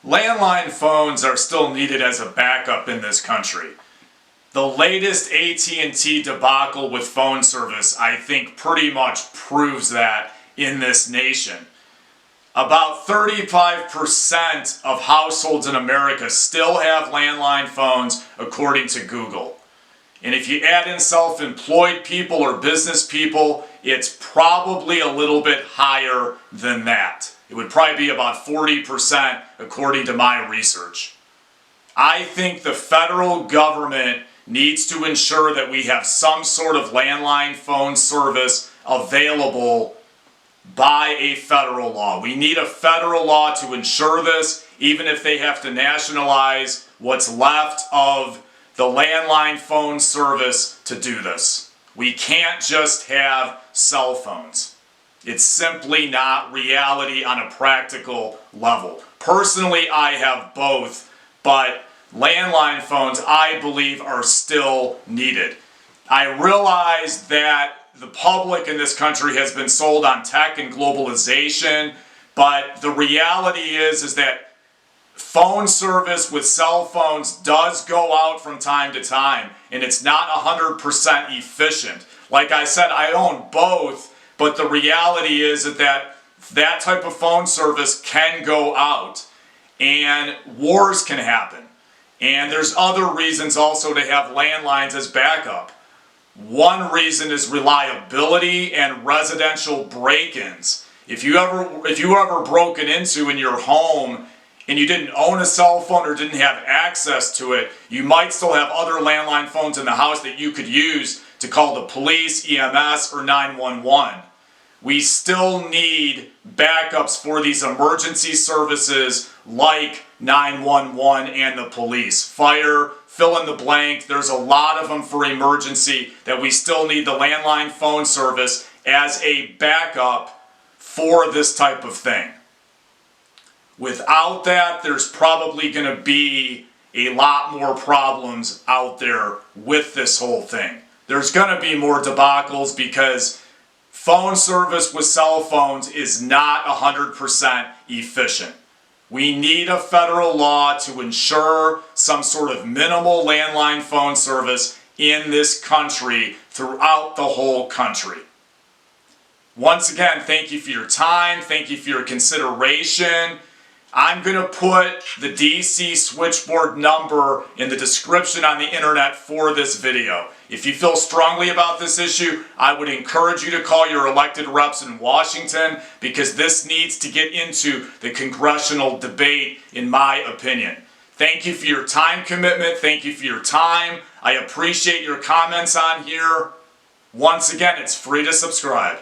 Landline phones are still needed as a backup in this country. The latest AT&T debacle with phone service, I think, pretty much proves that in this nation. About 35% of households in America still have landline phones, according to Google. And if you add in self-employed people or business people, it's probably a little bit higher than that. It would probably be about 40% according to my research. I think the federal government needs to ensure that we have some sort of landline phone service available by a federal law. We need a federal law to ensure this, even if they have to nationalize what's left of the landline phone service to do this. We can't just have cell phones. It's simply not reality on a practical level. Personally, I have both, but landline phones, I believe, are still needed. I realize that the public in this country has been sold on tech and globalization, but the reality is that phone service with cell phones does go out from time to time, and it's not 100% efficient. Like I said, I own both, but the reality is that type of phone service can go out, and wars can happen. And there's other reasons also to have landlines as backup. One reason is reliability and residential break-ins. If you ever broken into in your home and you didn't own a cell phone or didn't have access to it, you might still have other landline phones in the house that you could use to call the police, EMS, or 911. We still need backups for these emergency services like 911 and the police. Fire, fill in the blank, there's a lot of them for emergency that we still need the landline phone service as a backup for this type of thing. Without that, there's probably going to be a lot more problems out there with this whole thing. There's going to be more debacles because phone service with cell phones is not 100% efficient. We need a federal law to ensure some sort of minimal landline phone service in this country throughout the whole country. Once again, thank you for your time. Thank you for your consideration. I'm going to put the DC switchboard number in the description on the internet for this video. If you feel strongly about this issue, I would encourage you to call your elected reps in Washington because this needs to get into the congressional debate, in my opinion. Thank you for your time commitment. Thank you for your time. I appreciate your comments on here. Once again, it's free to subscribe.